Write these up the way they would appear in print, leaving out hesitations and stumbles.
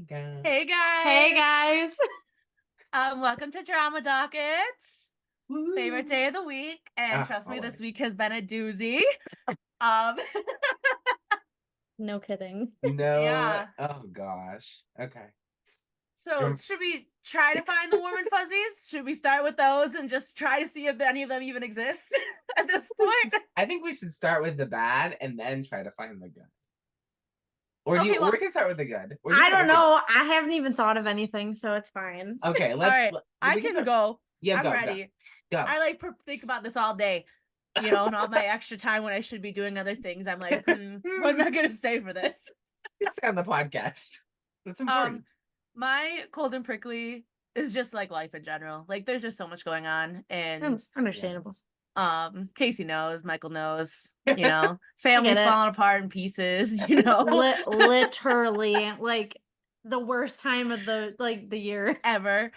guys. Hey guys. Hey guys. Welcome to Drama Dockets. Woo. Favorite day of the week, and trust me, this week has been a doozy. No kidding. Yeah. Oh gosh. Okay. So should we try to find the warm and fuzzies? Should we start with those and just try to see if any of them even exist at this point? I think we should start with the bad and then try to find the good. Or Okay, or we can start with the good. I don't know. I haven't even thought of anything, so it's fine. Okay, All right, I can go. Yeah, I'm ready. Go. I think about this all day, and all my extra time when I should be doing other things. I'm like, what am I gonna say for this? It's on the podcast. That's important. My cold and prickly is just like life in general. Like there's just so much going on, and Understandable. Casey knows, Michael knows, family's falling apart in pieces, literally like the worst time of the year ever.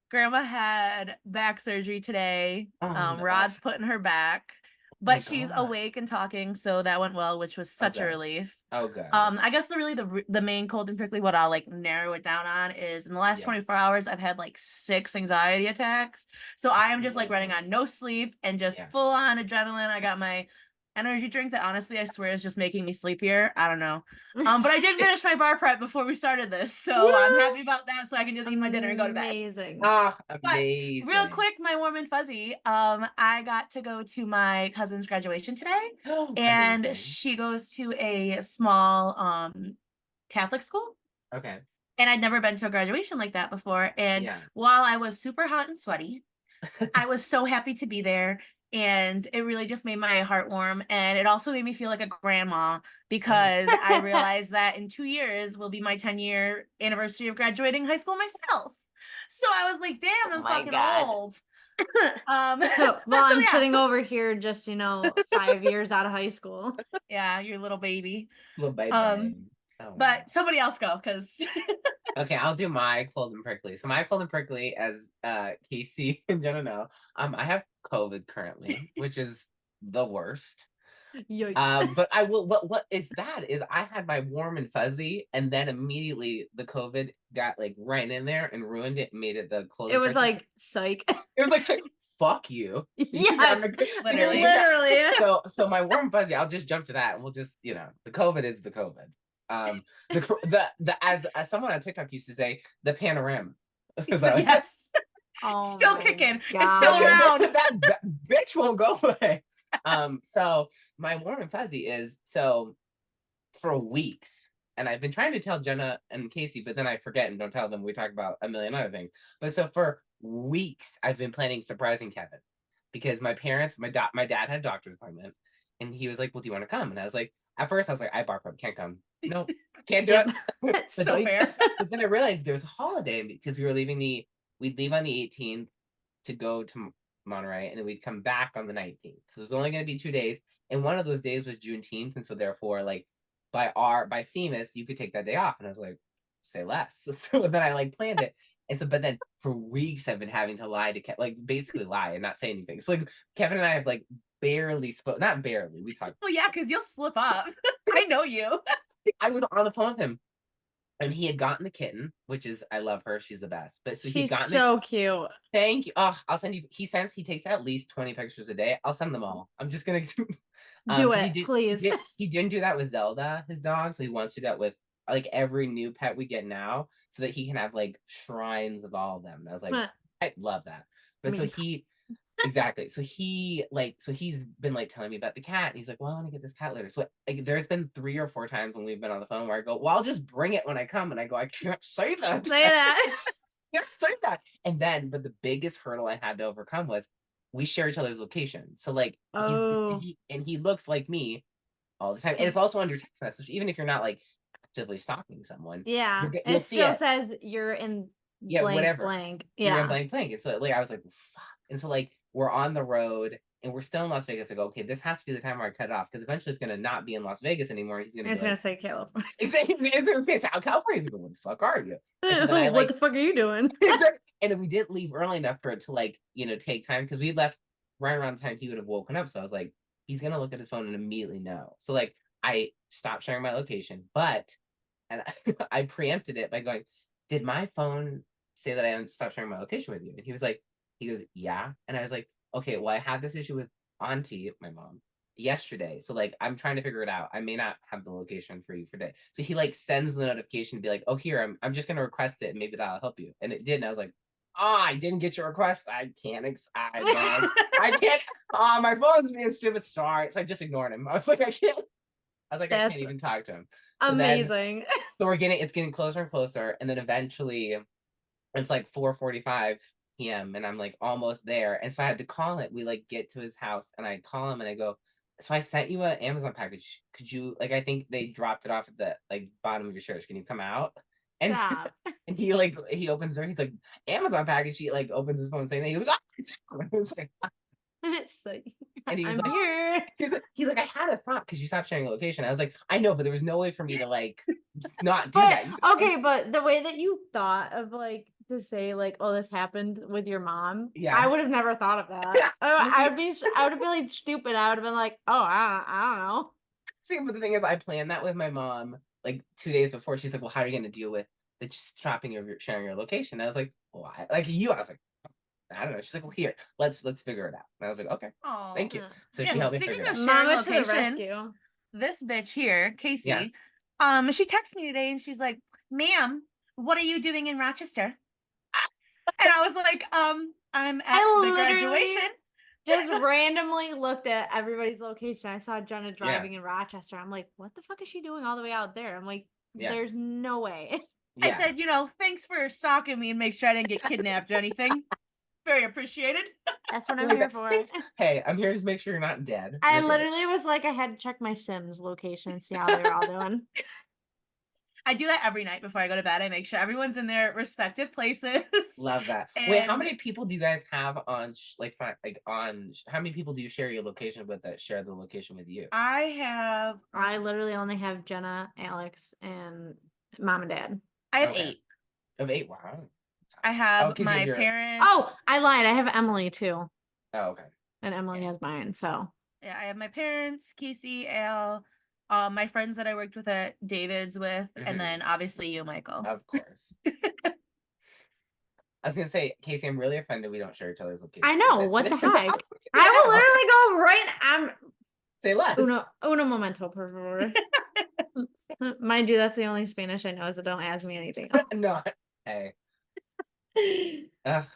Grandma had back surgery today. No. Rod's putting her back, but she's awake and talking, so that went well, which was such a relief. Oh, good. I guess the main cold and prickly, what I'll narrow it down on is in the last 24 hours, I've had 6 anxiety attacks. So I am just running on no sleep and just full on adrenaline. I got my energy drink that honestly I swear is just making me sleepier. I don't know. But I did finish my bar prep before we started this, so I'm happy about that. So I can just eat my dinner and go to bed. Amazing. Amazing. But real quick, my warm and fuzzy. I got to go to my cousin's graduation today, and she goes to a small Catholic school. Okay. And I'd never been to a graduation like that before. And while I was super hot and sweaty, I was so happy to be there. And it really just made my heart warm. And it also made me feel like a grandma because I realized that in 2 years will be my 10-year anniversary of graduating high school myself. So I was like, damn, I'm fucking old. I'm sitting over here just, 5 years out of high school. Yeah, your little baby. Little baby. But somebody else go, because okay, I'll do my cold and prickly. So my cold and prickly, as Casey and Jenna know, I have COVID currently, which is the worst. Yikes. But I will. What is bad is I had my warm and fuzzy, and then immediately the COVID got right in there and ruined it, and made it the cold. It was like psych. It was like fuck you. Yes, literally. So my warm and fuzzy, I'll just jump to that, and we'll just the COVID is the COVID. The as someone on TikTok used to say, the panorama. Yes. Oh, still kicking. God. It's still around. that bitch won't go away. So my warm and fuzzy is for weeks, and I've been trying to tell Jenna and Casey, but then I forget and don't tell them. We talk about a million other things. But so for weeks, I've been planning surprising Kevin because my dad had a doctor's appointment, and he was like, "Well, do you want to come?" And I was like, at first I was like, "I bar prep, can't come. No, can't do it." So fair. But then I realized there's a holiday because we'd leave on the 18th to go to Monterey, and then we'd come back on the 19th. So it was only going to be 2 days, and one of those days was Juneteenth, and so therefore, by Themis, you could take that day off. And I was like, say less. So then I planned it, and so but then for weeks I've been having to lie to basically lie and not say anything. So Kevin and I have barely spoke, not barely. We talked. Well, yeah, because you'll slip up. I know you. I was on the phone with him. And he had gotten the kitten, which is, I love her. She's the best. But so she's so cute. Thank you. Oh, I'll send you. He takes at least 20 pictures a day. I'll send them all. I'm just going to do it, please. He didn't do that with Zelda, his dog. So he wants to do that with every new pet we get now so that he can have shrines of all of them. And I was like, I love that. But exactly. So he's been telling me about the cat, and he's like, well, I want to get this cat litter. So there's been 3 or 4 times when we've been on the phone where I go, well, I'll just bring it when I come. And I go, I can't say that. Can't say that. And then, but the biggest hurdle I had to overcome was we share each other's location. So he looks like me all the time. And it's also under text message, even if you're not actively stalking someone. Yeah. It still says you're in blank. Yeah. You're in blank. And so I was like, fuck. And so we're on the road and we're still in Las Vegas. I go, okay, this has to be the time where I cut it off because eventually it's gonna not be in Las Vegas anymore. He's gonna. It's gonna say California. It's gonna say South California. He's going, what the fuck are you? So what the fuck are you doing? And we didn't leave early enough for it to take time because we left right around the time he would have woken up. So I was like, he's gonna look at his phone and immediately know. So I stopped sharing my location, but And I preempted it by going, did my phone say that I stopped sharing my location with you? And he goes, yeah. And I was like, okay, well, I had this issue with Auntie, my mom, yesterday. So like, I'm trying to figure it out. I may not have the location for you for today. So he like sends the notification to be like, oh, here, I'm just going to request it and maybe that'll help you. And it did. And I was like, oh, I didn't get your request. I can't. I can't. Oh, my phone's being stupid. Sorry. So I just ignored him. I was like, I can't I can't even talk to him. So amazing. So it's getting closer and closer. And then eventually it's like 4:45 p.m. and I'm like almost there. And so I had to call it. We like get to his house and I call him and I go, so I sent you an Amazon package. Could you like I think they dropped it off at the like bottom of your stairs. Can you come out? And Stop. and he opens the door. He's like, Amazon package. He like opens his phone saying that. He goes, oh! I was like, So, and he was I'm like, here. He's like, I had a thought because you stopped sharing a location. I was like, I know, but there was no way for me to like not do that. Okay, but the way that you thought of like to say like, oh, this happened with your mom. Yeah, I would have never thought of that. I would have been like stupid. I would have been like, oh, I don't know. See, but the thing is, I planned that with my mom like 2 days before. She's like, well, how are you going to deal with the shopping of sharing your location? I was like, why? Like I was like, I don't know. She's like, well, here, let's figure it out. And I was like, okay, thank you. So she helped me figure it out. Mama to the rescue. This bitch here, Casey, she texted me today and she's like, ma'am, what are you doing in Rochester? And I was like, I'm at the graduation. Just randomly looked at everybody's location. I saw Jenna driving in Rochester. I'm like, what the fuck is she doing all the way out there? I'm like, there's no way. I said, thanks for stalking me and make sure I didn't get kidnapped or anything. Very appreciated. That's what I'm here for. Hey, I'm here to make sure you're not dead. I literally was like, I had to check my Sims location and see how they were all doing. I do that every night before I go to bed. I make sure everyone's in their respective places. Love that. And wait, how many people do you guys have on how many people do you share your location with that share the location with you? I literally only have Jenna, Alex, and mom and dad. I have 8. Of 8, wow. I have my parents. Oh, I lied. I have Emily too. Oh, okay. And Emily has mine, so. Yeah, I have my parents, Casey, Al, my friends that I worked with at David's with, and then obviously you, Michael. Of course. I was gonna say, Casey, I'm really offended we don't share each other's location. I know, what the heck? I will literally go right. Say less. Uno momento, por favor. Mind you, that's the only Spanish I know, so don't ask me anything else. No, hey. But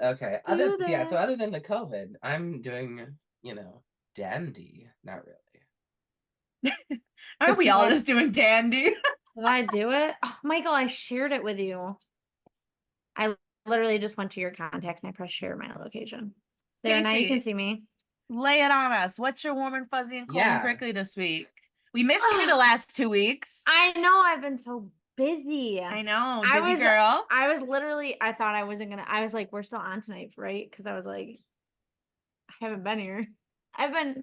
okay. So other than the COVID, I'm doing, dandy. Not really. Aren't we all just doing dandy? Did I do it? Oh, Michael, I shared it with you. I literally just went to your contact and I pressed share my location. There, Casey, now you can see me. Lay it on us. What's your warm and fuzzy and cold and prickly this week? We missed you the last 2 weeks. I know. I've been so busy. I know. Busy girl. I was literally, I thought I wasn't going to, I was like, we're still on tonight, right? Because I was like, I haven't been here. I've been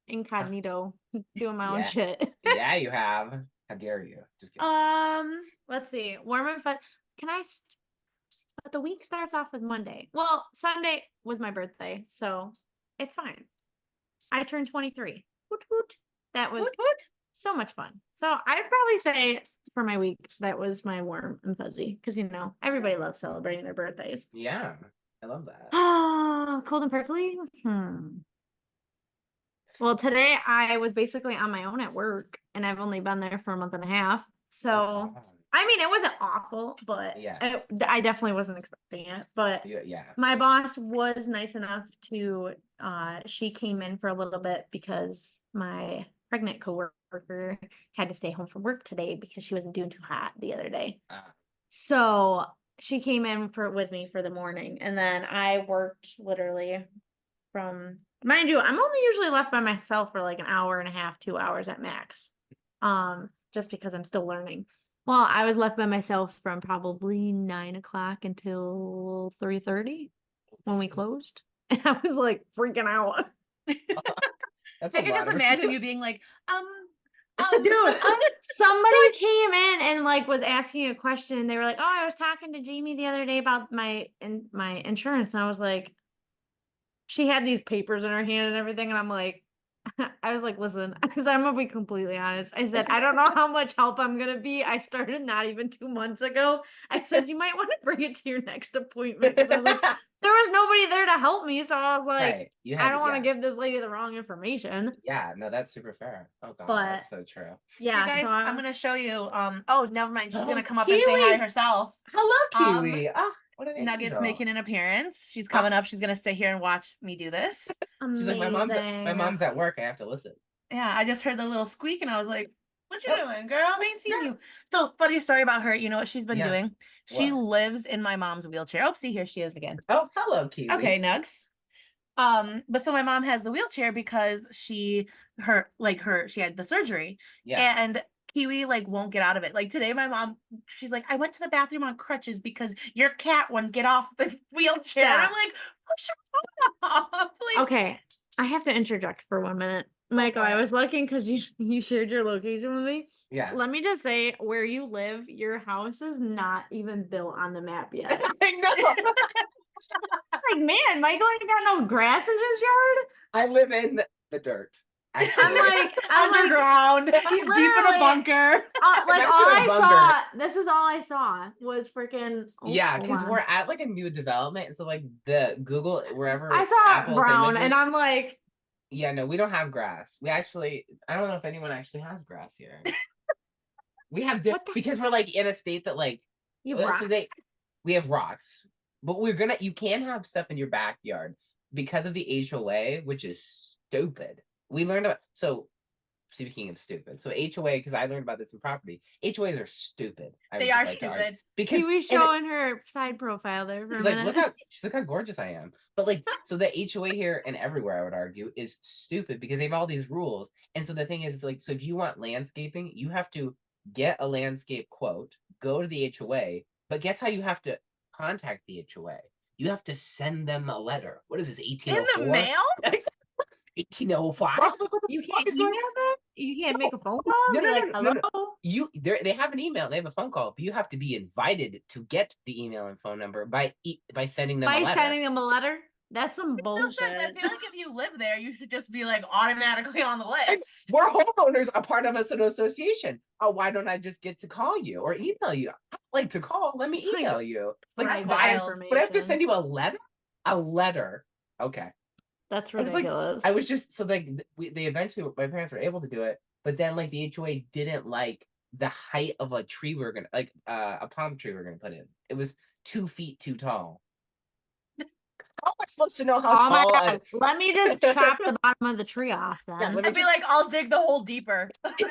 incognito doing my own shit. Yeah, you have. How dare you? Just kidding. Let's see. Warm and fuzzy. But the week starts off with Monday. Well, Sunday was my birthday, so it's fine. I turned 23. Woot woot. That was so much fun. So I'd probably say for my week, that was my warm and fuzzy. Because, everybody loves celebrating their birthdays. Yeah, I love that. Cold and prickly? Well, today I was basically on my own at work. And I've only been there for a month and a half. So, I mean, it wasn't awful. But I definitely wasn't expecting it. But my boss was nice enough to, she came in for a little bit because my pregnant coworker had to stay home from work today because she wasn't doing too hot the other day. So she came in with me for the morning, and then I worked literally from, mind you, I'm only usually left by myself for like an hour and a half, 2 hours at max. Just because I'm still learning. Well, I was left by myself from probably 9 o'clock until 3:30 when we closed. And I was like freaking out. I can just imagine you being like, dude, somebody came in and like was asking a question, and they were like, oh, I was talking to Jamie the other day about my insurance. And I was like, she had these papers in her hand and everything. And I'm like, I was like, listen, because I'm gonna be completely honest. I said, I don't know how much help I'm gonna be. I started not even 2 months ago. I said, you might want to bring it to your next appointment because I was like, there was nobody there to help me. So I was like, I don't want to give this lady the wrong information. Yeah, no, that's super fair. Oh god, that's so true. Yeah, hey guys, so I'm gonna show you. Oh, never mind. She's gonna come up and say hi herself. Hello, Kiwi. What an Nugget's angel. Making an appearance. She's coming up. She's gonna sit here and watch me do this. She's like, my mom's at work. I have to listen. Yeah, I just heard the little squeak and I was like, what you doing, girl? I ain't seen you. So funny story about her. You know what she's been doing? She lives in my mom's wheelchair. Oh, see, here she is again. Oh, hello, Kiwi. Okay, Nugs. But so my mom has the wheelchair because she had the surgery. Yeah. And Kiwi like won't get out of it. Like today, my mom, she's like, I went to the bathroom on crutches because your cat wouldn't get off the wheelchair. And I'm like, push her off. Like, okay, I have to interject for 1 minute. Michael, I was looking because you shared your location with me. Yeah. Let me just say, where you live, your house is not even built on the map yet. I know. Like, man, Michael ain't got no grass in his yard. I live in the dirt. Actually. I'm like underground. He's deep in a bunker. Like all I saw, this is all I saw was freaking. Yeah, because we're at like a new development, and so like the Google wherever I saw Apple's brown, images, and I'm like, yeah, no, we don't have grass. We actually, I don't know if anyone actually has grass here. We have because we're like in a state that like we have rocks, but you can have stuff in your backyard because of the HOA, which is stupid. We learned about, speaking of stupid, so HOA, because I learned about this in property, HOAs are stupid. They are stupid. Because we showing her side profile there for a minute. Look how gorgeous I am. But like, so the HOA here and everywhere, I would argue, is stupid because they have all these rules. And so the thing is, like, so if you want landscaping, you have to get a landscape quote, go to the HOA, but guess how you have to contact the HOA? You have to send them a letter. What is this, 1804? In the mail? 1805. You can't email them? You can't make a phone call? No. They have an email, they have a phone call, but you have to be invited to get the email and phone number by sending them a letter. By sending them a letter? That's some bullshit. I feel like if you live there, you should just be like automatically on the list. We're homeowners, a part of an association. Oh, why don't I just get to call you or email you? I'd like to call. Let me email you. Like, that's wild. But I have to send you a letter? A letter. Okay. That's ridiculous. I was just they eventually, my parents were able to do it, but then like the HOA didn't like the height of a tree we were gonna a palm tree we were gonna put in. It was 2 feet too tall. How am I supposed to know how tall? My God. Let me just chop the bottom of the tree off then. Yeah, I'd be like, I'll dig the hole deeper. You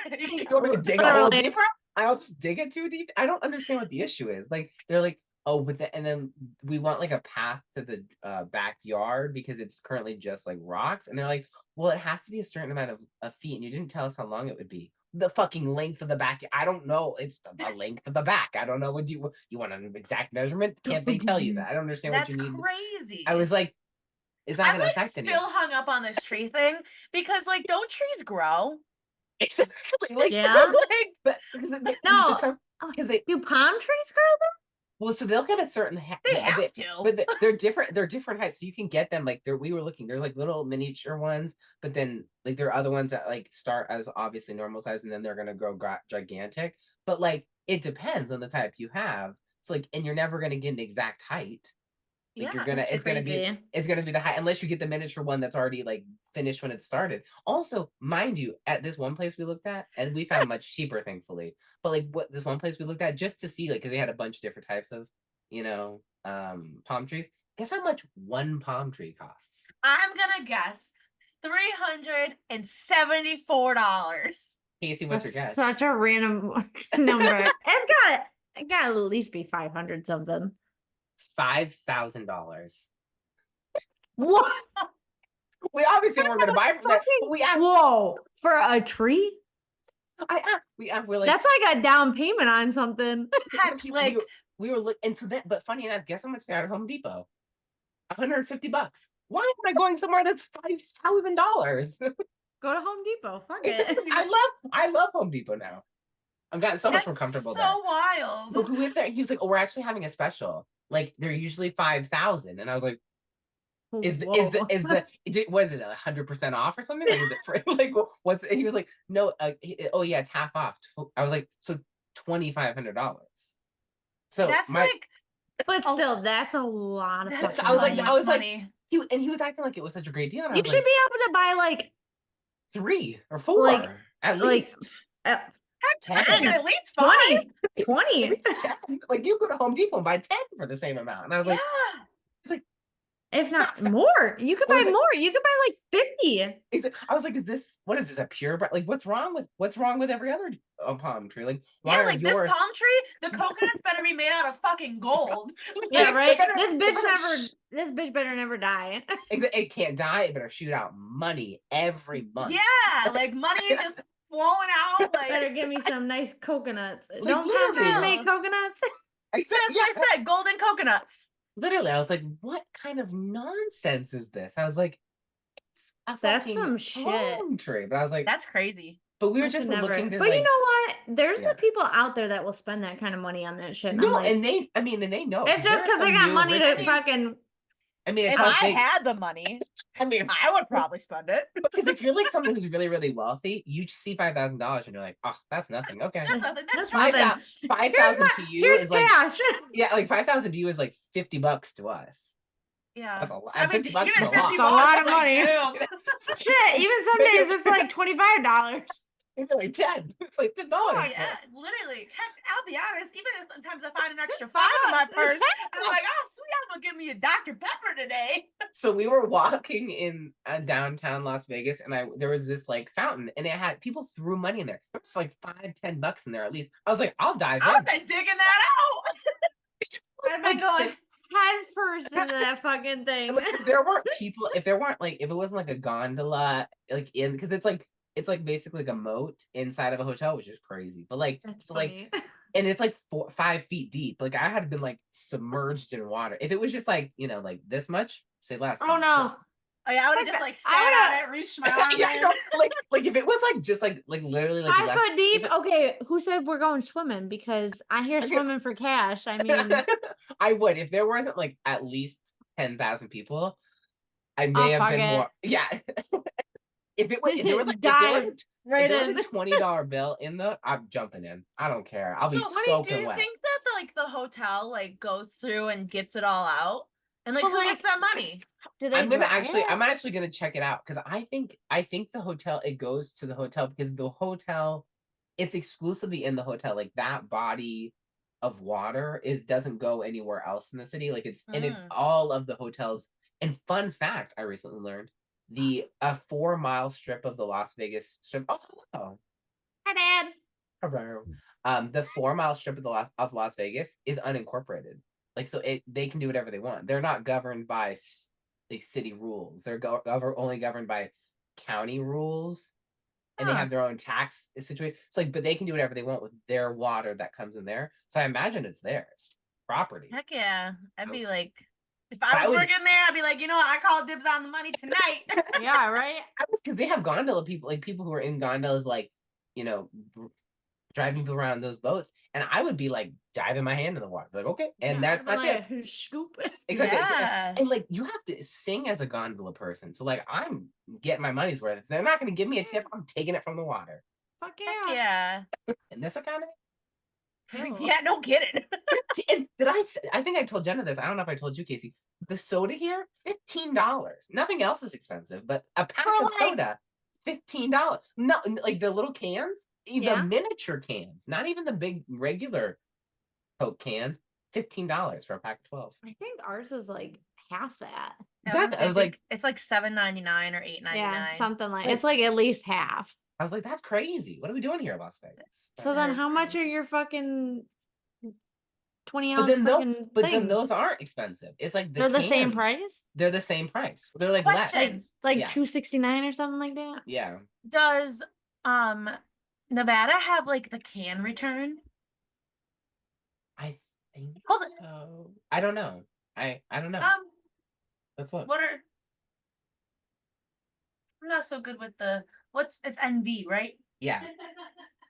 want me to dig a hole deeper? I'll just dig it too deep. I don't understand what the issue is. Like they're like, oh, and then we want like a path to the backyard because it's currently just like rocks. And they're like, well, it has to be a certain amount of feet. And you didn't tell us how long it would be. The fucking length of the back. I don't know. It's the length of the back. I don't know. What you want an exact measurement? Can't they tell you that? I don't understand what you need. That's crazy. I was like, it's not going to affect anything. I'm still hung up on this tree thing because like, don't trees grow? Exactly. Like, yeah. But because do palm trees grow though? Well, so they'll get a certain height. They have to. But they're different. They're different heights. So you can get them like we were looking. There's like little miniature ones, but then like there are other ones that like start as obviously normal size, and then they're gonna grow gigantic. But like it depends on the type you have. So like, and you're never gonna get an exact height. Like it's gonna be the height unless you get the miniature one that's already like finished when it started. Also, mind you, at this one place we looked at, and we found much cheaper, thankfully. But like this one place we looked at just to see, like, because they had a bunch of different types of, palm trees. Guess how much one palm tree costs? I'm gonna guess $374. Casey, what's your guess? Such a random number. It got to at least be 500 something. $5,000. What? We obviously weren't going to buy from there. We asked. Whoa, for a tree? We're like, that's like a down payment on something. We were looking into that, but funny enough, guess how much they are at Home Depot? $150. Why am I going somewhere that's $5,000? Go to Home Depot. Fuck it. I love Home Depot now. I've gotten so much more comfortable there. So wild. But we went there. He's like, oh, we're actually having a special. Like they're usually 5,000, and I was like, was it 100% off or something? Like, is it free? Like, what's? And he was like, no, oh yeah, it's half off. I was like, so $2,500. So that's like, but still, that's a lot of. I was like, he was acting like it was such a great deal. You should be able to buy like 3 or 4 at least. 10, at least 20. At least 10. Like, you go to Home Depot and buy 10 for the same amount. And I was like, it's like, if not more, you could buy more. You could buy like 50. I was like, what is this, a pure, like, what's wrong with every other palm tree? Like, why like this palm tree, the coconuts better be made out of fucking gold. Yeah, right. This bitch better never die. It can't die. It better shoot out money every month. Yeah, like money just flowing out. Like, better give me some nice coconuts. Like, don't palm trees make coconuts? Exactly. That's what I said, golden coconuts. Literally, I was like, what kind of nonsense is this? I was like, it's a that's some palm tree. But I was like, that's crazy. But we were just looking to, but you know what? There's the people out there that will spend that kind of money on that shit. No, like, and they know. It's just because they got money to fucking. I mean, if I had the money, I mean, I would probably spend it. Because if you're like someone who's really, really wealthy, you see $5,000 and you're like, oh, that's nothing. Okay, that's 5,000 to you is cash. Like, yeah, like 5,000 to you is like $50 to us. Yeah, that's a lot. I mean, $50 is a lot. That's a lot of money. Shit, even some days it's like $25. It's like 10. It's like $10. Oh, yeah, literally. I'll be honest. Even if sometimes I find an extra 5 in my purse, I'm like, oh, sweet, I'm gonna give me a Dr. Pepper today. So we were walking in downtown Las Vegas, and there was this like fountain, and it had people threw money in there. It was like $5-10 in there at least. I was like, I'll dive in. I'll be digging that out. I've been going head first into that fucking thing. Like, if there weren't like, if it wasn't like a gondola, like because it's like basically like a moat inside of a hotel, which is crazy. But like, that's so funny. Like, and it's like 5 feet deep. Like, I had been like submerged in water. If it was just like, like this much, say less. Oh no. Oh yeah, I would have just like sat on it, reached my arm in. Like if it was like just like literally like 5 foot deep. Okay, who said we're going swimming? Because I hear swimming for cash. I mean, I would if there wasn't like at least 10,000 people. I may have been more. Yeah. If there was a $20 bill in I'm jumping in. I don't care. I'll be soaking wet. Do you think that the hotel goes through and gets it all out? And who gets that money? I'm actually gonna check it out because I think the hotel, it goes to the hotel because the hotel, it's exclusively in the hotel. Like, that body of water doesn't go anywhere else in the city. Like, it's and it's all of the hotels. And fun fact, I recently learned, the 4-mile strip of the Las Vegas Strip. Oh, hello. Hi, Dad. Hello. The 4-mile strip of Las Vegas is unincorporated. Like, so they can do whatever they want. They're not governed by like city rules. They're only governed by county rules, and they have their own tax situation. So but they can do whatever they want with their water that comes in there. So I imagine it's theirs property. Heck yeah, I'd be like. If I was working there, I'd be like, I called dibs on the money tonight. Yeah, right? Because they have gondola people, like people who are in gondolas, like, driving people around those boats. And I would be like diving my hand in the water. Like, okay. And that's my tip. Scoop. Exactly. Yeah. And like, you have to sing as a gondola person. So like, I'm getting my money's worth. If they're not going to give me a tip, I'm taking it from the water. Fuck yeah. Heck yeah. In this economy? Yeah, no kidding. And I think I told Jenna this. I don't know if I told you, Casey. The soda here, $15. Nothing else is expensive, but a pack of soda, $15. No, like the little cans, the miniature cans, not even the big regular Coke cans, $15 for a pack of 12. I think ours is like half that. Exactly. I was like, it's like $7.99 or $8.99. Yeah, something like it's like at least half. I was like, that's crazy. What are we doing here in Las Vegas? So then how much are your fucking 20 ounce then those aren't expensive. It's like they're the same price? They're the same price. They're like less. Like $2.69 or something like that? Yeah. Does Nevada have like the can return? I think so. I don't know. I don't know. Let's look. I'm not so good with it's NV, right? Yeah.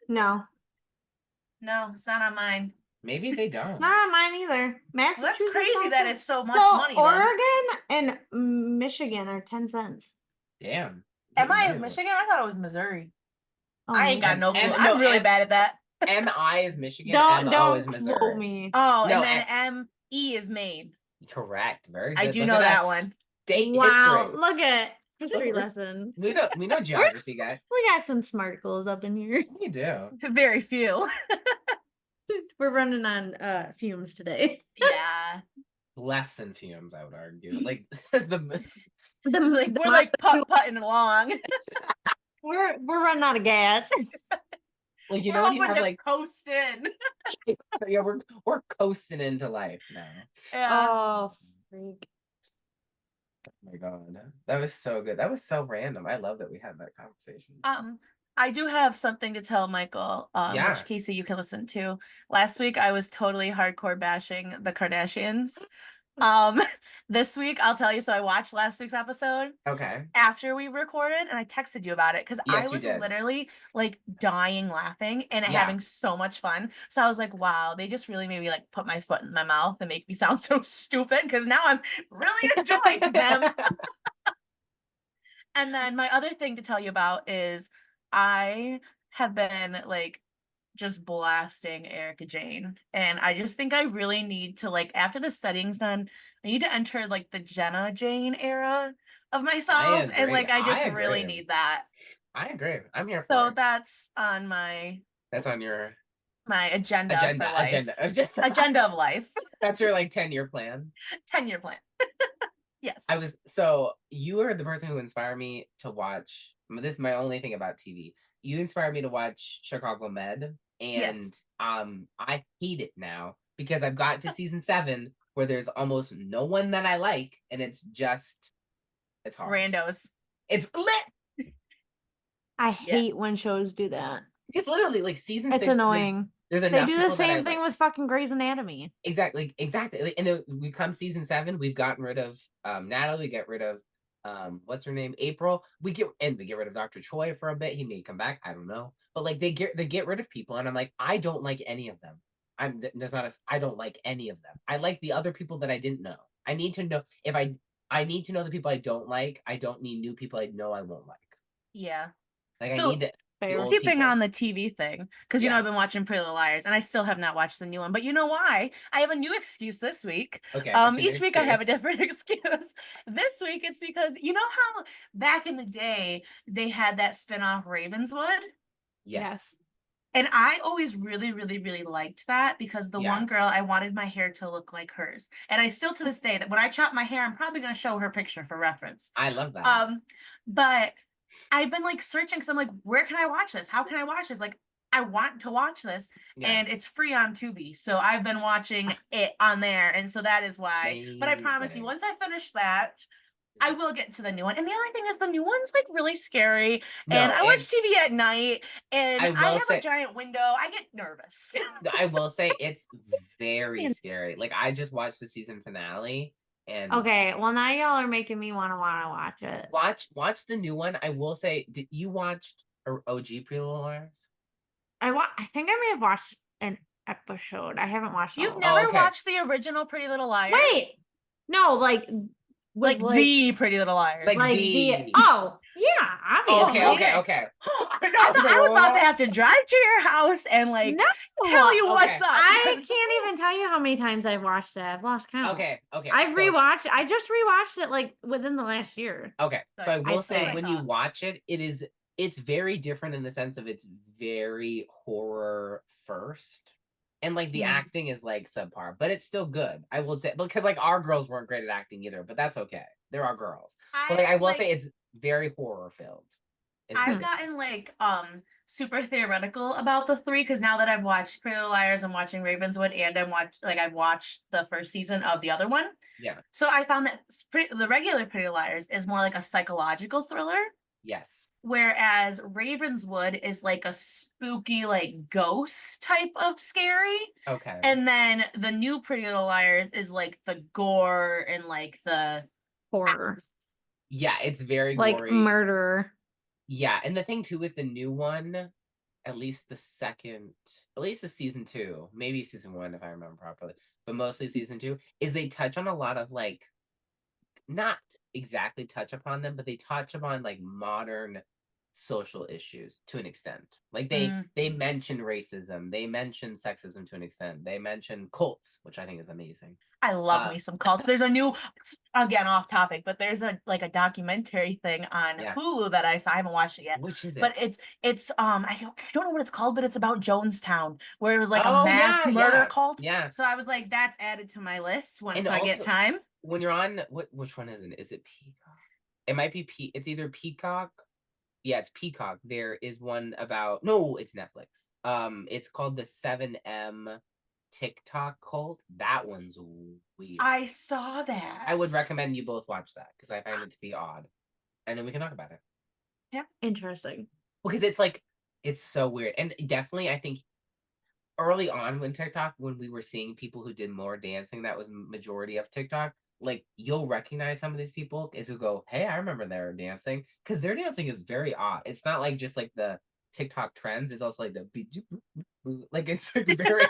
No, it's not on mine. Maybe they don't. Not on mine either. Massachusetts. Well, that's crazy that it's so much money. Oregon and Michigan are 10 cents. Damn. MI is Michigan? I thought it was Missouri. Oh, I ain't got no clue. I'm really bad at that. MI is Michigan. Don't is Missouri. quote me. Oh, no, and then ME is Maine. Correct. Very good. I do know that one. State history. Look at history lessons. We know geography, guys. We got some smarticles up in here. We do. Very few. We're running on fumes today. Yeah. Less than fumes, I would argue. Like we're like putting along. We're running out of gas. Like you know, you have like coasting. Yeah, we're coasting into life now. Yeah. Oh, freak. Oh my god, that was so good. That was so random. I love that we had that conversation. I do have something to tell Michael, which Casey you can listen to. Last week I was totally hardcore bashing the Kardashians. This week I'll tell you, so I watched last week's episode. Okay. After we recorded, and I texted you about it because I was literally like dying laughing and having so much fun. So I was like, wow, they just really made me like put my foot in my mouth and make me sound so stupid because now I'm really enjoying them. And then my other thing to tell you about is I have been like just blasting Erika Jayne, and I just think I really need to, like, after the studying's done, I need to enter like the Jenna Jayne era of myself, and like I just really need that. I agree. I'm here for so it. That's on my agenda for life. Agenda of life. That's your like 10-year plan. 10-year plan. Yes. You are the person who inspired me to watch. This is my only thing about TV. You inspired me to watch Chicago Med, and I hate it now because I've got to season 7 where there's almost no one that I like, and it's hard. Randos. It's lit. I hate when shows do that. It's literally like season 6. It's annoying. They do the same thing with fucking Grey's Anatomy. Exactly. And then we come season 7, we've gotten rid of Natalie, we get rid of what's her name, April. We get rid of Dr. Choi for a bit. He may come back, I don't know. But like they get rid of people, and I'm like, I don't like any of them. I don't like any of them. I like the other people that I didn't know. I need to know I need to know the people I don't like. I don't need new people I know I won't like. Yeah. Like I need keeping on the TV thing, because you know I've been watching Pretty Little Liars, and I still have not watched the new one. But you know why? I have a new excuse this week. Okay. Each week I have a different excuse. This week it's because you know how back in the day they had that spinoff Ravenswood. Yes. And I always really, really, really liked that because the one girl, I wanted my hair to look like hers, and I still to this day that when I chop my hair, I'm probably going to show her picture for reference. I love that. But I've been like searching because I'm like, where can I watch this? How can I watch this? Like, I want to watch this, and it's free on Tubi. So I've been watching it on there, and so that is why. Amazing. But I promise you, once I finish that, I will get to the new one. And the only thing is, the new one's like really scary, and I watch TV at night, and I have a giant window. I get nervous. I will say it's very scary. Like I just watched the season finale. And okay, well now y'all are making me wanna watch it. Watch the new one. I will say, did you watch OG Pretty Little Liars? I think I may have watched an episode. I haven't watched. You've never watched the original Pretty Little Liars? Wait, no, like the Pretty Little Liars. Obviously. Okay. I was about to have to drive to your house and tell you what's up. I can't even tell you how many times I've watched it. I've lost count. Okay. I just rewatched it like within the last year. Okay. So I will say when you watch it, it's very different in the sense of it's very horror first. And like the acting is like subpar, but it's still good. I will say, because like our girls weren't great at acting either, but that's okay. There are girls. But I will say it's very horror filled. I've gotten super theoretical about the 3 because now that I've watched Pretty Little Liars, I'm watching Ravenswood, and I've watched the first season of the other one. Yeah. So I found that the regular Pretty Little Liars is more like a psychological thriller. Yes. Whereas Ravenswood is like a spooky, like ghost type of scary. Okay. And then the new Pretty Little Liars is like the gore and like the horror. Yeah, it's very like gory. Murder. Yeah, and the thing too with the new one, at least the season 2, maybe season 1 if I remember properly, but mostly season 2, is they touch on a lot of like not exactly touch upon them, but they touch upon like modern social issues to an extent. Like they mention racism, they mention sexism to an extent, they mention cults, which I think is amazing. I love me some cults. There's a new, again off topic, but there's a documentary thing on Hulu that I saw. I haven't watched it yet. Which is it? But it's I don't know what it's called, but it's about Jonestown, where it was like a mass murder cult. Yeah. So I was like, that's added to my list once I get time. When you're on which one is it? Is it Peacock? It might be it's either Peacock. Yeah, it's Peacock. There is one about it's Netflix. It's called the 7M TikTok cult. That one's weird. I saw that. I would recommend you both watch that because I find it to be odd, and then we can talk about it. Yeah, interesting. Because it's so weird, and definitely I think early on when TikTok, when we were seeing people who did more dancing, that was majority of TikTok. Like you'll recognize some of these people is who go, hey, I remember their dancing, because their dancing is very odd. It's not like just like the TikTok trends. It's also like the like it's like very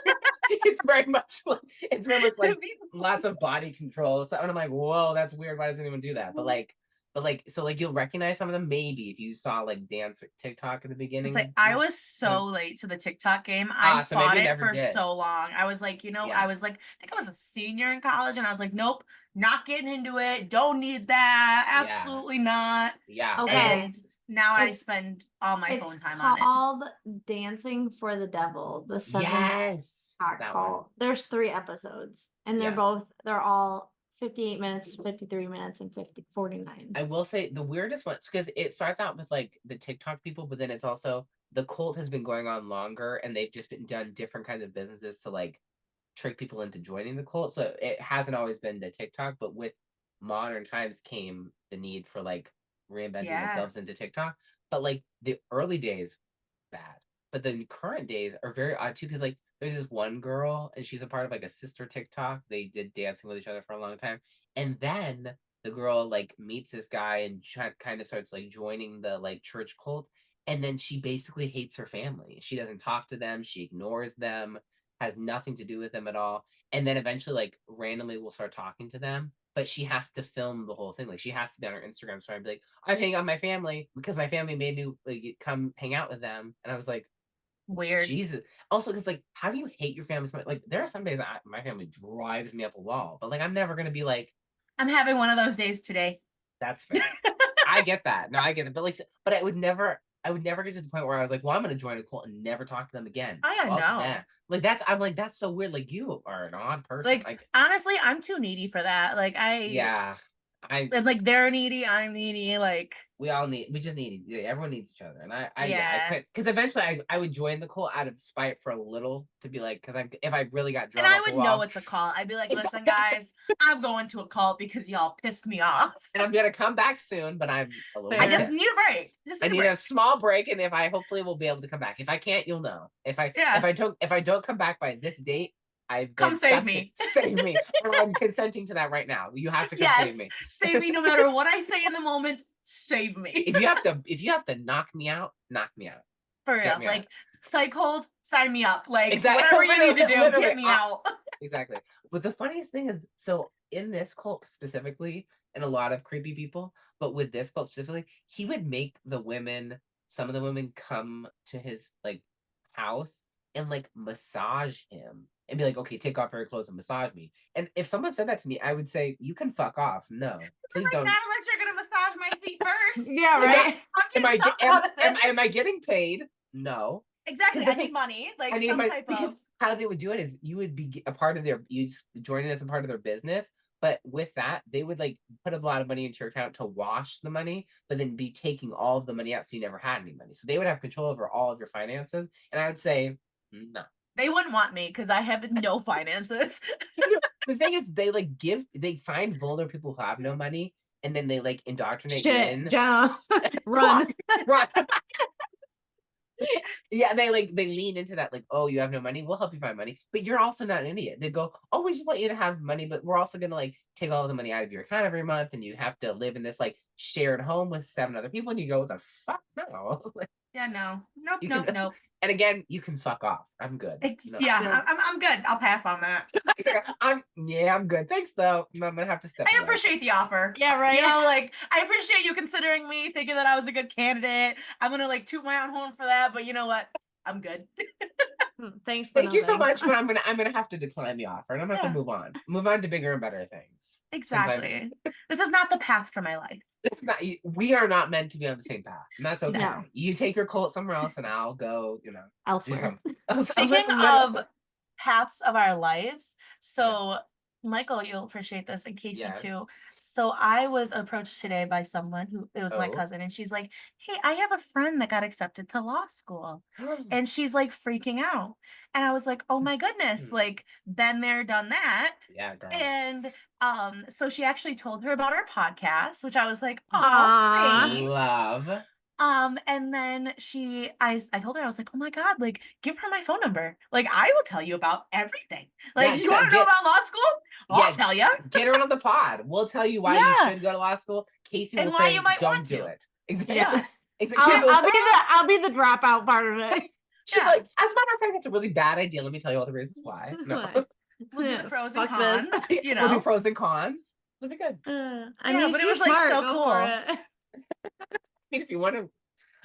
it's very much like lots of body control. So and I'm like, whoa, that's weird. Why doesn't anyone do that? But so like you'll recognize some of them maybe if you saw like dance TikTok at the beginning. It's like I was so late to the TikTok game. I fought it for so long. I was like, I was like, I think I was a senior in college, and I was like, nope, not getting into it. Don't need that. Absolutely not. Yeah. Okay. And now I spend all my phone time on it. It's called Dancing for the Devil. The 7 call. There's 3 episodes, and they're all 58 minutes, 53 minutes, and 49. I will say the weirdest one, because it starts out with like the TikTok people, but then it's also the cult has been going on longer, and they've just been done different kinds of businesses to like trick people into joining the cult. So it hasn't always been the TikTok, but with modern times came the need for like reinventing themselves into TikTok. But like the early days, bad. But the current days are very odd too, because like there's this one girl and she's a part of like a sister TikTok. They did dancing with each other for a long time. And then the girl like meets this guy and kind of starts like joining the like church cult. And then she basically hates her family. She doesn't talk to them. She ignores them, has nothing to do with them at all. And then eventually like randomly will start talking to them. But she has to film the whole thing. Like she has to be on her Instagram story and be like, I'm hanging out with my family because my family made me like come hang out with them. And I was like, weird. Jesus. Also, because like, how do you hate your family so much? Like, there are some days my family drives me up a wall, but like, I'm never gonna be like, I'm having one of those days today. That's fair. I get that. No, I get it. But like, but I would never get to the point where I was like, well, I'm gonna join a cult and never talk to them again. I know. That. Like I'm like, that's so weird. Like you are an odd person. Like honestly, I'm too needy for that. Like and like they're needy, I'm needy. Like we just need everyone needs each other. And I because eventually I would join the cult out of spite for a little to be like, because if I really got drunk, and I would know it's a cult. I'd be like, listen guys, I'm going to a cult because y'all pissed me off, and I'm gonna come back soon, but I'm a little I just need a break. I need a small break, and if I hopefully will be able to come back. If I can't, you'll know. If I don't come back by this date, I've come save me. Save me. I'm consenting to that right now. You have to come save me. Save me no matter what I say in the moment. Save me. If you have to knock me out, knock me out. For real. Like psych hold, sign me up. Like whatever you need to do, get me out. Exactly. But the funniest thing is, so in this cult specifically, and a lot of creepy people, but with this cult specifically, he would make some of the women come to his like house and like massage him and be like, okay, take off your clothes and massage me. And if someone said that to me, I would say, you can fuck off. No, please don't. Not unless you're gonna massage my feet first. Yeah, right. Am I getting paid? No. Exactly. I need money. Like I need some type because how they would do it is you would be a part of you join in as a part of their business. But with that, they would like put a lot of money into your account to wash the money, but then be taking all of the money out so you never had any money. So they would have control over all of your finances. And I would say, no. They wouldn't want me because I have no finances. The thing is, they find vulnerable people who have no money, and then they like indoctrinate you in. Jenna, run. Yeah, they lean into that, like, oh, you have no money, we'll help you find money, but you're also not an idiot. They go, oh, we just want you to have money, but we're also gonna like take all the money out of your account every month, and you have to live in this like shared home with 7 other people, and you go, what the fuck? No. Yeah, no. Nope. And again, you can fuck off. I'm good. I'm good. I'll pass on that. I'm good. Thanks though. I'm gonna have to step away. I appreciate the offer. Yeah, right. You know, like I appreciate you considering me, thinking that I was a good candidate. I'm gonna like toot my own horn for that, but you know what? I'm good. Thanks. Thank you so much, but I'm gonna have to decline the offer, and I'm gonna have to move on to bigger and better things. Exactly. This is not the path for my life. It's not. We are not meant to be on the same path, and that's okay. No. You take your cult somewhere else, and I'll go. Elsewhere. Speaking of paths of our lives, so Michael, you'll appreciate this, and Casey too. So I was approached today by someone it was my cousin, and she's like, "Hey, I have a friend that got accepted to law school," and she's like freaking out, and I was like, "Oh my goodness!" Like, been there, done that. Yeah, girl. And so she actually told her about our podcast, which I was like, "Oh, love." And then I told her, I was like, "Oh my God, like, give her my phone number. Like, I will tell you about everything. Like, you want to know about law school? I'll tell you. Get her on the pod. We'll tell you why you should go to law school. Casey will say, don't do it. Exactly. Yeah. I'll be the dropout part of it. She's like, as a matter of fact, it's a really bad idea. Let me tell you all the reasons why. No. We'll do the pros and cons. We'll do pros and cons. It'll be good. But it was like so cool. I mean, if you want to,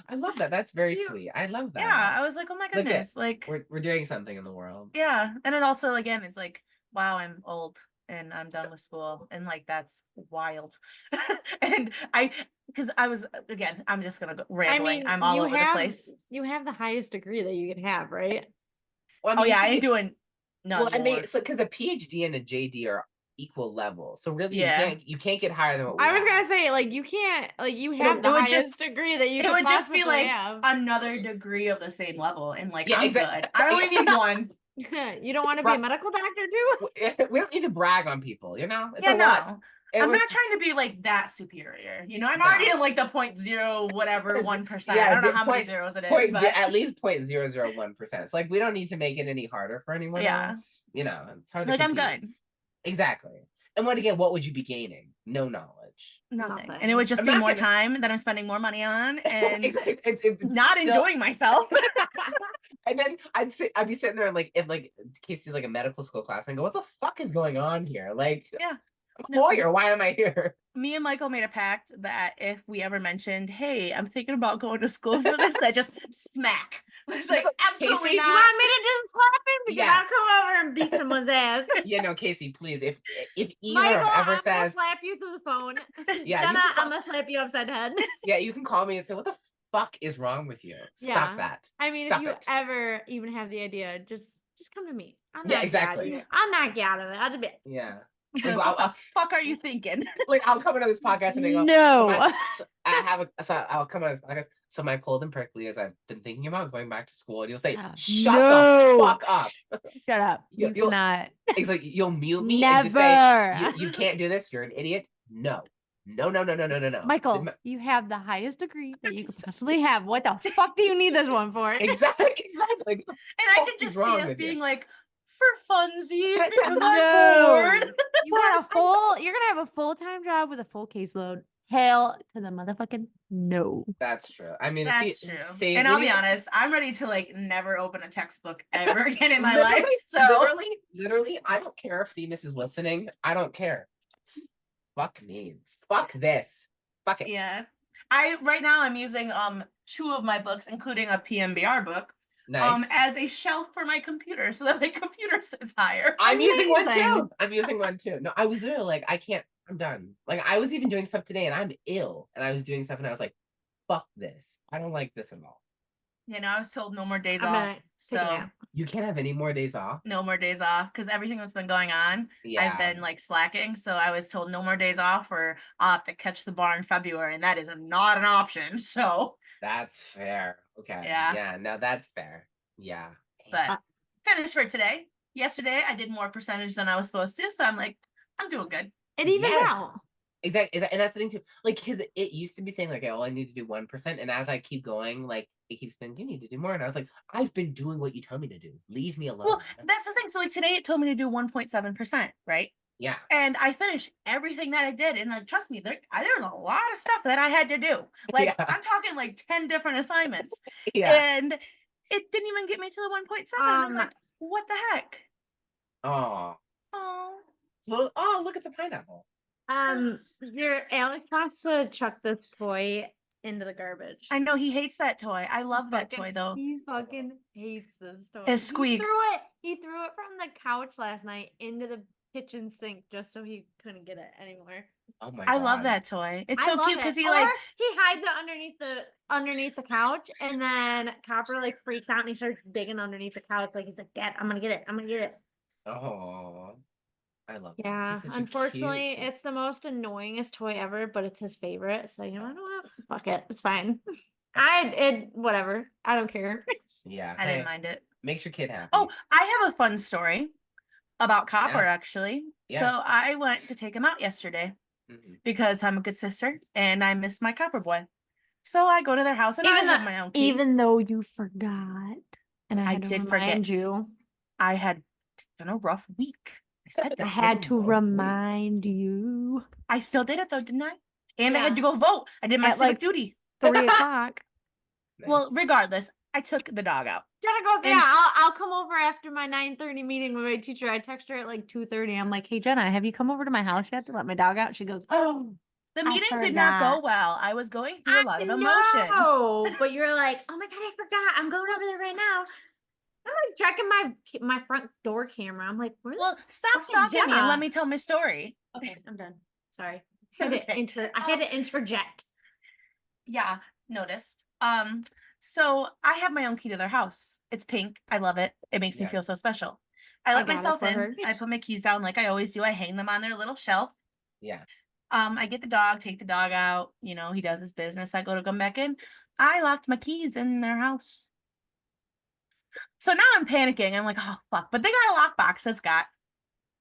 I love that. That's very sweet. I love that. Yeah, I was like, oh my goodness, like we're doing something in the world. Yeah, and then also again, it's like, wow, I'm old and I'm done with school, and like that's wild. And because I was I'm just gonna go rambling. I'm all over the place. You have the highest degree that you can have, right? Well, I ain't doing none. Well, I mean, so because a PhD and a JD are equal level, so really you can't get higher than what I was gonna say. Like, you can't, like, you have the highest degree that you it would just be like have. Another degree of the same level, and like I'm good. I only need one. You don't want to be a medical doctor too? We don't need to brag on people, you know? It's a lot. I'm not trying to be like that superior. You know, I'm already in like the 0.0 whatever 1%. I don't know how many zeros it is. But at least 0.001%. It's like we don't need to make it any harder for anyone else. You know, it's hard to compete. I'm good. Exactly. And what would you be gaining? No knowledge. Nothing. And it would just be more time that I'm spending more money on and it's not enjoying myself. And then I'd be sitting there and like, if like Casey like a medical school class and go, what the fuck is going on here? Like, I'm a lawyer. Why am I here? Me and Michael made a pact that if we ever mentioned, hey, I'm thinking about going to school for this, that just smack. It's like, absolutely Casey, not. You want me to just slap him? Because I'll come over and beat someone's ass. No, Casey, please. If either ever says, I'm gonna slap you through the phone. Jenna, I'm gonna slap you upside the head. Yeah, you can call me and say, what the fuck is wrong with you? Stop that. I mean, if you ever even have the idea, just come to me. Exactly. I'll knock you out of it. I'll be Like, what the fuck are you thinking? Like, I'll come into this podcast and they go, no. I'll come on this podcast. So my cold and prickly is I've been thinking about going back to school, and you'll say, shut the fuck up. Shut up. You'll not. It's like you'll mute me Never. and just say, you can't do this. You're an idiot. No. Michael, you have the highest degree that you could possibly have. What the fuck do you need this one for? Exactly. And I can just see us being like, for funsies, because I'm bored. You're gonna have a full-time job with a full caseload. Hell to the motherfucking no. That's true. I mean, that's true. And I'll be honest, I'm ready to like never open a textbook ever again in my life. So literally, I don't care if Themis is listening. I don't care. Fuck me. Fuck this. Fuck it. Yeah. Right now I'm using 2 of my books, including a PMBR book. Nice. As a shelf for my computer so that my computer sits higher. I'm using one too. No, I was literally like, I'm done. Like, I was even doing stuff today and I'm ill. And I was doing stuff and I was like, fuck this. I don't like this at all. You know, I was told no more days off. So you can't have any more days off? No more days off. Because everything that's been going on, I've been like slacking. So I was told no more days off, or I'll have to catch the bar in February. And that is not an option. So that's fair. Okay. Yeah. Yeah. No, that's fair. Yeah. But finished for today. Yesterday, I did more percentage than I was supposed to. So I'm like, I'm doing good. It evens out. Exactly. And that's the thing too. Like, because it used to be saying like, oh, I need to do 1%. And as I keep going, like, it keeps being, you need to do more. And I was like, I've been doing what you tell me to do. Leave me alone. Well, that's the thing. So like today it told me to do 1.7%, right? Yeah. And I finished everything that I did. And trust me, there's a lot of stuff that I had to do. Like, I'm talking like 10 different assignments. And it didn't even get me to the 1.7. I'm like, what the heck? Oh. Oh. Well, look, it's a pineapple. Your Alex wants to chuck this toy into the garbage. I know he hates that toy. I love that toy though. He fucking hates this toy. It squeaks. He threw it from the couch last night into the kitchen sink just so he couldn't get it anymore. Oh my God. I love that toy. It's so cute because he hides it underneath the couch, and then Copper like freaks out and he starts digging underneath the couch like he's like, Dad, I'm gonna get it. Oh, I love that. Yeah, unfortunately, it's the most annoyingest toy ever, but it's his favorite. So you know what? Fuck it, it's fine. Whatever. I don't care. Yeah, I didn't mind it. Makes your kid happy. Oh, I have a fun story about Copper actually. Yeah. So I went to take him out yesterday because I'm a good sister and I miss my Copper boy. So I go to their house and I have my own key. Even though you forgot, and I did forget you. I had been a rough week. I had to remind you. I still did it though, didn't I? And I had to go vote. I did my civic duty. 3:00. Nice. Well, regardless, I took the dog out. Jenna goes, yeah, I'll come over after my 9:30 meeting with my teacher. I text her at like 2:30. I'm like, hey Jenna, have you come over to my house yet to let my dog out? She goes, oh. The meeting did not go well. I was going through a lot of emotions. Oh, but you're like, oh my God, I forgot. I'm going over there right now. I'm like checking my front door camera. I'm like, stop stalking me and let me tell my story. Okay, I'm done. Sorry. I had to interject. Yeah, noticed. So I have my own key to their house. It's pink. I love it. It makes me feel so special. I let myself in. I put my keys down like I always do. I hang them on their little shelf. Yeah. I get the dog, take the dog out. You know, he does his business. I go to come back in. I locked my keys in their house. So now I'm panicking. I'm like, oh, fuck. But they got a lockbox that's got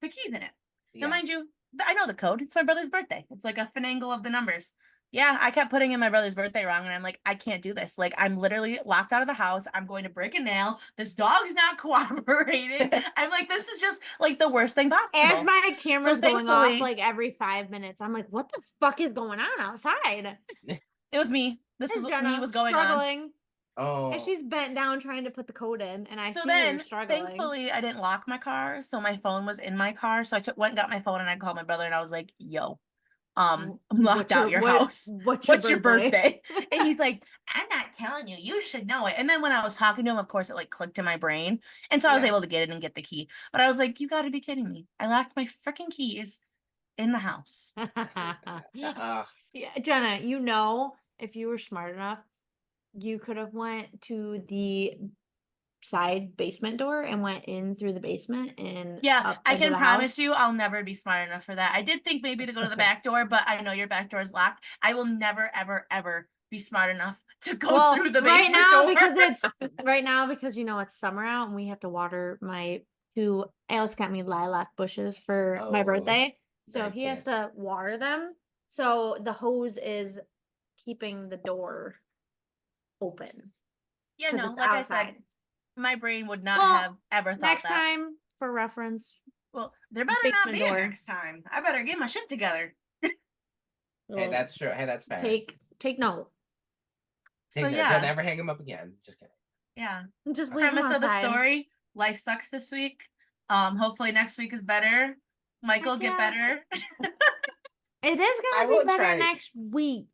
the keys in it. Yeah. Now, mind you, I know the code. It's my brother's birthday. It's like a finagle of the numbers. Yeah, I kept putting in my brother's birthday wrong. And I'm like, I can't do this. Like, I'm literally locked out of the house. I'm going to break a nail. This dog's not cooperating. I'm like, this is just like the worst thing possible. As my camera's going off like every 5 minutes, I'm like, what the fuck is going on outside? It was me. This is what me was going on. Oh. And she's bent down trying to put the code in, and I see her struggling. Thankfully, I didn't lock my car, so my phone was in my car. So I went and got my phone, and I called my brother, and I was like, "Yo, I'm locked out your house. What's your birthday?" And he's like, "I'm not telling you. You should know it." And then when I was talking to him, of course, it like clicked in my brain, and so I was able to get it and get the key. But I was like, "You got to be kidding me! I locked my freaking keys in the house." Yeah, Jenna, you know, if you were smart enough, you could have went to the side basement door and went in through the basement and I can promise you I'll never be smart enough for that. I did think maybe to go to the back door, but I know your back door is locked. I will never ever be smart enough to go through the basement door. because you know it's summer out and we have to water my two Alex got me lilac bushes for my birthday. So he has to water them. So the hose is keeping the door open. Yeah, no, like outside. I said, my brain would not have ever thought next time for reference. Well, there better not be a next time. I better get my shit together. Hey, that's true. Hey, that's fair. Take note. Don't ever hang them up again. Just kidding. Yeah. Just premise of the story. Life sucks this week. Hopefully next week is better. Michael, get better. It is gonna be better next week.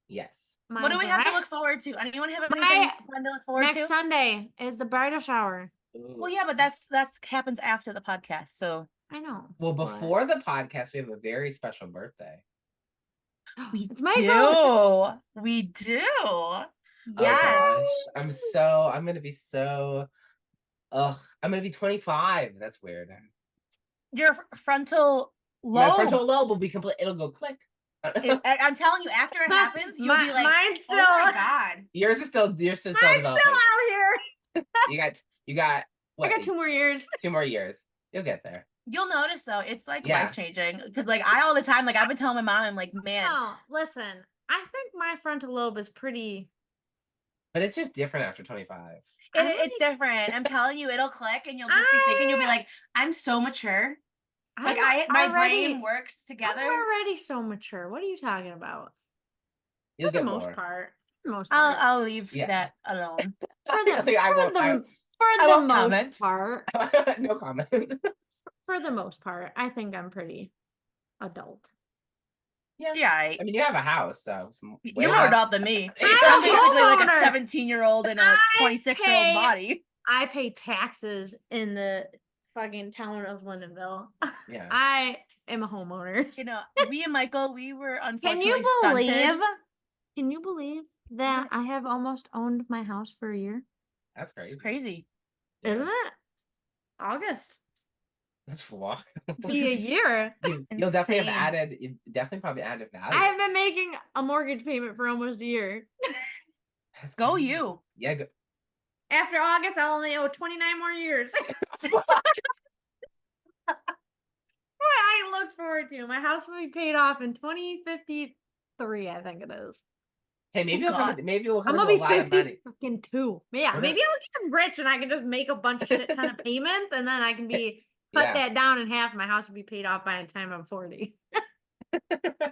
Yes. What do we have to look forward to? Anyone have anything fun to look forward to? Next Sunday is the bridal shower. Ooh. Well, yeah, but that's happens after the podcast, so I know. Well, before the podcast, we have a very special birthday. We do. We do. Yes. I'm gonna be 25. That's weird. Your frontal lobe. My frontal lobe will be complete. It'll go click. I'm telling you, after it happens, you'll be like, mine's still, "Oh my God!" Yours is still developing. Still out here. you got. What? I got 2 more years. 2 more years. You'll get there. You'll notice though, it's like life changing. Because like I all the time, like I've been telling my mom, I'm like, man. No, listen. I think my frontal lobe is pretty. But it's just different after 25. It's different. I'm telling you, it'll click, and you'll just be thinking, you'll be like, I'm so mature. Like my brain works together. I'm already so mature. What are you talking about? You'll For the get most more. part. I'll leave that alone. For the most part. No comment. For the most part, I think I'm pretty adult. Yeah. I mean, you have a house, so you're more adult than me. I'm basically like a 17-year-old in a 26-year-old body. I pay taxes in the fucking town of Lindenville. Yeah. I am a homeowner. You know, me and Michael, we were unfortunately stunted. Can you believe that I have almost owned my house for a year? That's crazy. It's crazy. Isn't it? August. That's wild. Be a year. You'll definitely have added. You definitely probably added value. I have been making a mortgage payment for almost a year. Go you. Yeah. Go. After August, I'll only owe 29 more years. I look forward to. My house will be paid off in 2053, I think it is. Hey, maybe we'll come I'm gonna be 50 fucking two. Yeah, maybe I'll get rich and I can just make a bunch of shit ton of payments, and then I can be cut that down in half. My house will be paid off by the time I'm 40.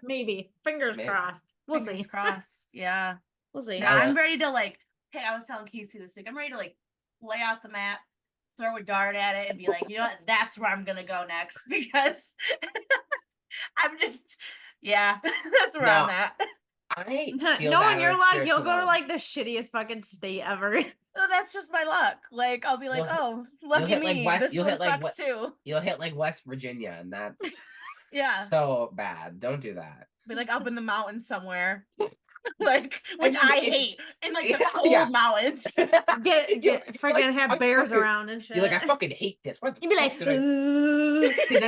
Maybe. Fingers crossed. We'll see. Fingers crossed. Yeah. We'll see. Yeah, I'm ready to hey, I was telling Casey this week, I'm ready to lay out the map, throw a dart at it, and be like, you know what, that's where I'm gonna go next, because I'm just, that's where I'm at. I knowing your luck, you'll go to the shittiest fucking state ever. So that's just my luck. I'll be like, lucky me. This one sucks too. You'll hit West Virginia, and that's so bad. Don't do that. Be up in the mountains somewhere. Which I hate in the cold mountains. Get freaking have bears around and shit. You're I fucking hate this. You'd be like, See,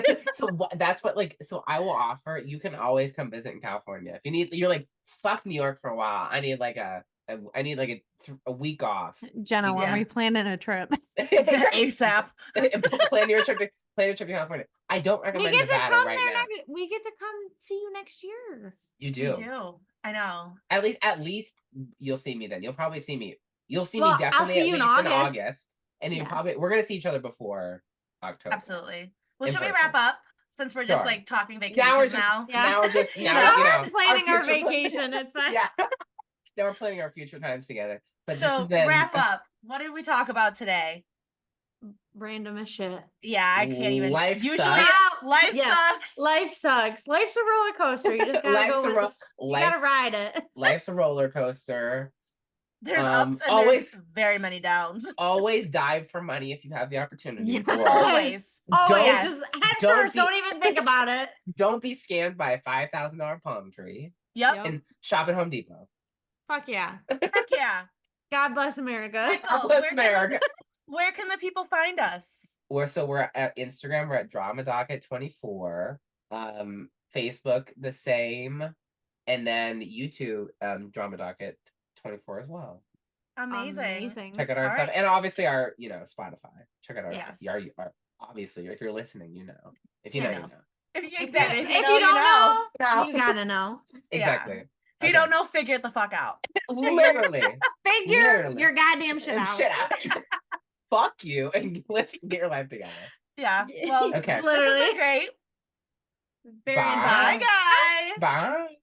that's what so I will offer. You can always come visit in California if you need. You're fuck New York for a while. I need a week off. Jenna, when we planning a trip ASAP. Plan your trip to California. I don't recommend Nevada right now. We get to come see you next year. You do. We do. I know. At least you'll see me then. You'll probably see me. You'll see me definitely at least in August. And then we're gonna see each other before October. Absolutely. Well, should we wrap up since we're just talking vacation now? Now we're just we're planning our vacation. It's fine. Yeah. Now we're planning our future times together. But so wrap up. What did we talk about today? Random as shit. Yeah, I can't even. Life sucks. Sucks. Life sucks. Life's a roller coaster. You just gotta you gotta ride it. Life's a roller coaster. There's ups and there's very many downs. Always dive for money if you have the opportunity. Always. Just head first. Don't even think about it. Don't be scammed by a $5,000 palm tree. Yep. And shop at Home Depot. Fuck yeah. Heck yeah. God bless America. God bless America. Where can the people find us? We're at Instagram. We're at Drama Docket 24. Facebook the same, and then YouTube Drama Docket 24 as well. Amazing. Check out our stuff, and obviously our Spotify. Check out our obviously if you're listening, you know. If you know, you know. If you don't know, you gotta know. Exactly. Yeah. If you don't know, figure it the fuck out. Literally. Figure your goddamn shit out. Fuck you and let's get your life together. Yeah. Well, okay. Literally. This has been great. Very Bye, guys. Bye.